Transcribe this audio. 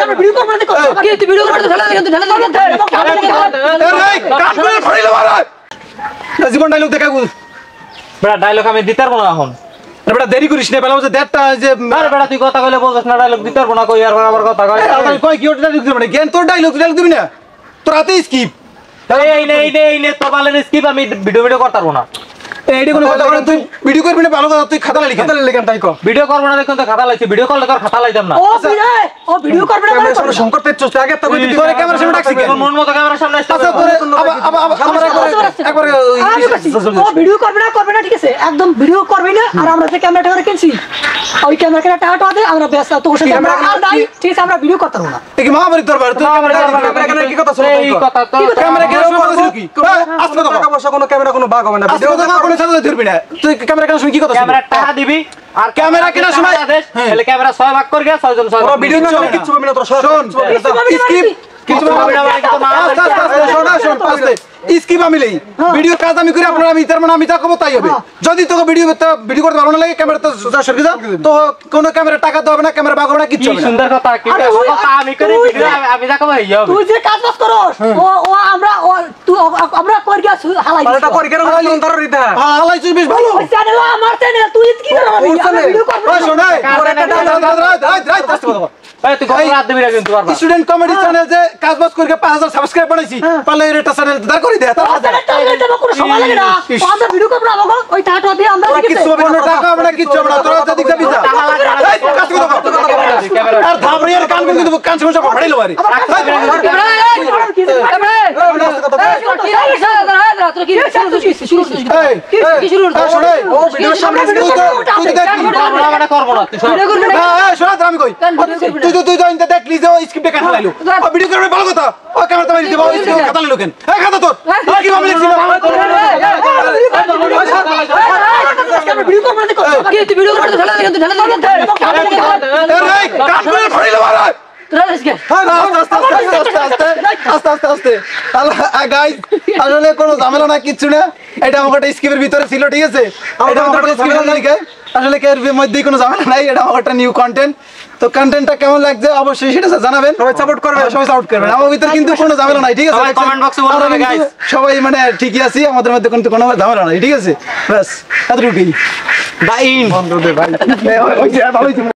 আমরা ভিডিও করব না দেখো কি তুই ভিডিও করতে ঢালা কিন্তু ঢালা এই কাট করে ধরিল মারা জীবন ডায়লগ দেখা গুল বেটা ডায়লগ আমি দিতে পারবো না এখন বেটা দেরি করিস না বেলা যে দেড়টা যে আরে বেটা তুই কথা কইলে বলছস না ডায়লগ দিতে পারবো না কই আর আবার কথা কই আমি কই কি ওটা ডায়লগ দিবি না জ্ঞান তোর ডায়লগ দিবি না তোর হাতে স্কিপ এই নে তো বালের স্কিপ আমি ভিডিও করতে পারবো না এইডি কোন কথা বল তুই ভিডিও করবি না ভালো কথা তুই খাতা লিখেন তাই কো ভিডিও করব না দেখুন তো খাতা লাইছি ভিডিও করলে তোর খাতা লাইতাম না ও ভিডিও করবে না ক্যামেরা সামনে শঙ্কর তেজ চলছে আগে তো তোরে ক্যামেরা সামনে ডাকছি কেন মন মতো ক্যামেরা সামনে আসতে আচ্ছা তোরে একবার ও ভিডিও করবে না ঠিক আছে একদম ভিডিও করবে না আর আমরা যে ক্যামেরাটা করে কিনছি ওই ক্যামেরাটা টাটা দে আমরা ব্যস্ত তোর সাথে আমরা আর নাই ঠিক আছে আমরা ভিডিও করতে পারবো না এই মহামারী দরবার তুই ক্যামেরা কি কথা শুনো এই কথা তো ক্যামেরা কি কথা কি আজকে তো টাকা পয়সা কোনো ক্যামেরা কোনো ভাগ হবে না ভিডিও দেখা কোনো সাথে ধরবি না তুই ক্যামেরা কেন শুনি কি কথা ক্যামেরা টাকা দিবি আর ক্যামেরা কেনার সময় তাহলে ক্যামেরা 6 ভাগ করে গিয়া 6 জন 6 ভিডিও না কিছু হবে না তোর শোন স্কিপ কিছু হবে না শোন পাঁচতে স্কিপ আমি লই ভিডিও কাজ আমি করি আপনারা আমি তার মানে আমি যা কব তাই হবে যদি তোকে ভিডিও করতে ভালো না লাগে ক্যামেরা তো যা সরকে যা তো কোনো ক্যামেরা টাকা দাও না ক্যামেরা বাগ হবে না কিছু হবে না সুন্দর কথা কি কথা আমি করি ভিডিও আমি যা কব হইয়া তুই যে কাজ বাজ করস ও আমরা তুই আমরা কর গিয়া হালাই এটা করে কেন অন্তর রিতা হালাই তুই বেশ ভালো ওই চ্যানেল আমার চ্যানেল তুই কি করবি ভিডিও করবি ওই শোন রাইট এই তুই কথা রাত দিবি না কিন্তু পারবা স্টুডেন্ট কমেডি চ্যানেল যে কাজ বাজ করে 5000 সাবস্ক্রাইব বানাইছি পারলে এটা চ্যানেল দাঁড় করে দে কোনো সময় লাগে না আমরা ভিডিও করব না আমাগো ওই টাটা দিয়ে আমরা কিছু হবে না টাকা হবে না কিছু হবে না তোরা যদি যাবি যা আর ধাবরিয়ার কান কিন্তু কান সমস্যা ফাড়াইলো আরে তুই দেখলি যে স্ক্রিপ্টে কান ফেলাইলো ভিডিও করবে ভালো কথা ও ক্যামেরা তো দিব খাতা লইলো কেন এই খাতা তোর কি ভাবে লিখছিস ভিডিও করব না দেখো কি তুই ভিডিও করতে ঢালা কিন্তু ঢালা এই কান করে ধরিল মারা আস্তে গাইস আসলে কোনো ঝামেলা না কিচ্ছু না এটা আমার স্ক্রিপ্টের ভিতরে ছিল ঠিক আছে এটা আমার আসলে এর মধ্যে কোনো ঝামেলা নাই এটা আমার নিউ কন্টেন্ট তো কন্টেন্টটা কেমন লাগছে অবশ্যই সেটা জানাবেন সবাই সাপোর্ট করবেন আমার ভিতরে কিন্তু কোনো ঝামেলা নাই ঠিক আছে সবাই কমেন্ট বক্সে বলবেন গাইস সবাই মানে ঠিকই আছি আমাদের মধ্যে কোনো ঝামেলা নাই ঠিক আছে বাস এতটুকুই বাইন বন্ধ দে ভাই